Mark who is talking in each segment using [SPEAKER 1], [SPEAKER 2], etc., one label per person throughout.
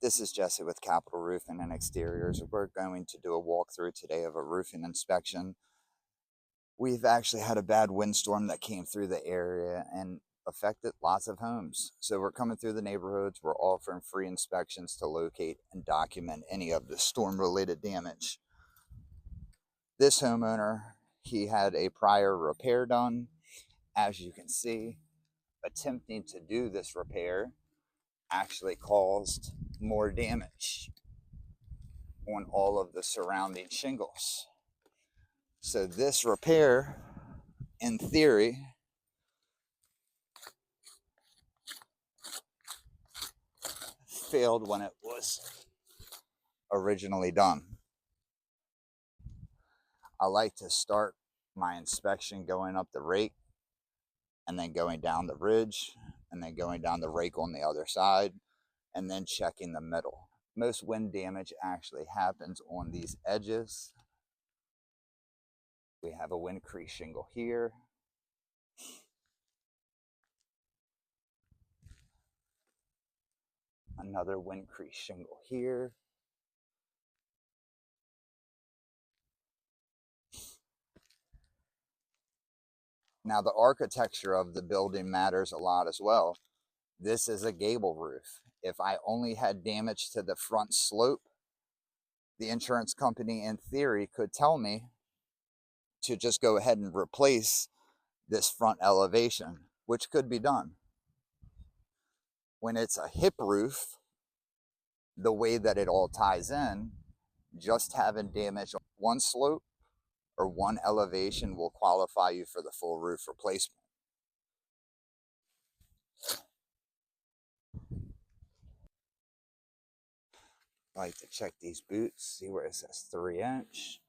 [SPEAKER 1] This is Jesse with Capital Roofing and Exteriors. We're going to do a walkthrough today of a roofing inspection. We've actually had a bad windstorm that came through the area and affected lots of homes. So we're coming through the neighborhoods. We're offering free inspections to locate and document any of the storm-related damage. This homeowner, he had a prior repair done. As you can see, attempting to do this repair actually caused more damage on all of the surrounding shingles. So this repair, in theory, failed when it was originally done. I like to start my inspection going up the rake and then going down the ridge and then going down the rake on the other side and then checking the middle. Most wind damage actually happens on these edges. We have a wind crease shingle here. Another wind crease shingle here. Now the architecture of the building matters a lot as well. This is a gable roof. If I only had damage to the front slope, the insurance company in theory could tell me to just go ahead and replace this front elevation, which could be done. When it's a hip roof, the way that it all ties in, just having damage on one slope or one elevation will qualify you for the full roof replacement. I like to check these boots, see where it says 3-inch.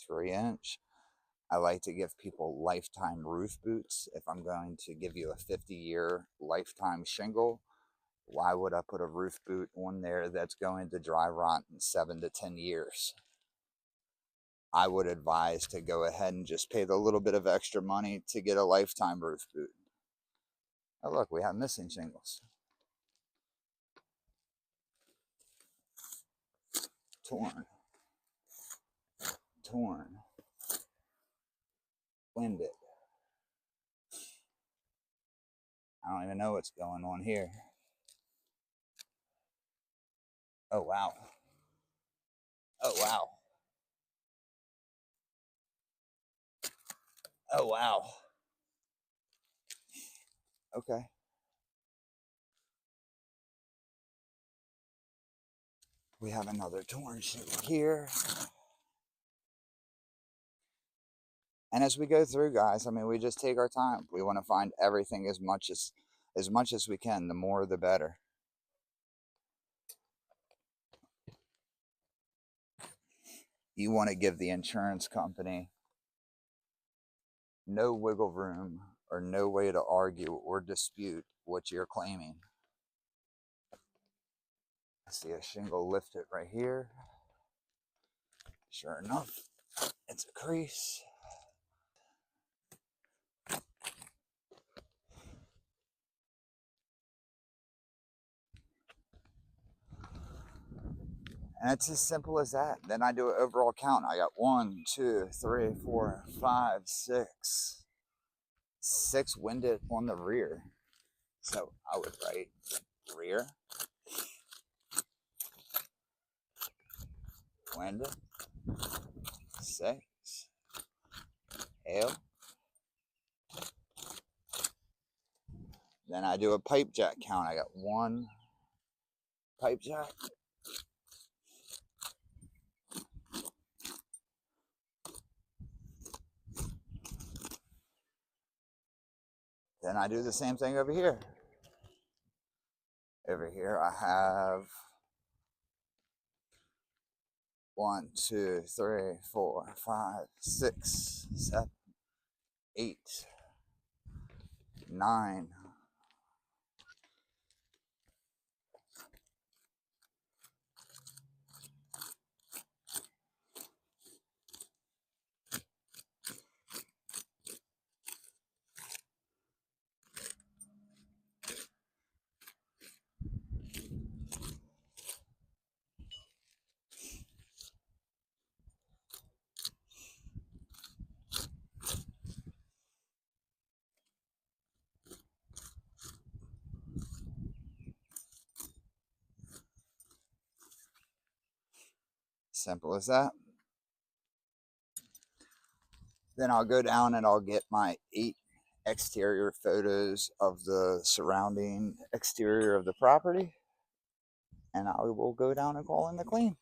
[SPEAKER 1] 3-inch. I like to give people lifetime roof boots. If I'm going to give you a 50-year lifetime shingle, why would I put a roof boot on there that's going to dry rot in 7 to 10 years? I would advise to go ahead and just pay the little bit of extra money to get a lifetime roof boot. Oh look, we have missing shingles. Torn, winded. I don't even know what's going on here. Oh wow. Oh wow. Oh wow. Okay. We have another torn shingle here. And as we go through, guys, I mean, we just take our time. We want to find everything as much as we can. The more, the better. You want to give the insurance company no wiggle room or no way to argue or dispute what you're claiming. I see a shingle lifted right here. Sure enough, it's a crease. And it's as simple as that. Then I do an overall count. I got 1, 2, 3, 4, 5, 6. 6 winded on the rear. So I would write rear, winded, 6, L. Then I do a pipe jack count. I got 1 pipe jack. Then I do the same thing over here. Over here I have 1, 2, 3, 4, 5, 6, 7, 8, 9. Simple as that. Then I'll go down and I'll get my 8 exterior photos of the surrounding exterior of the property, and I will go down and call in the clean.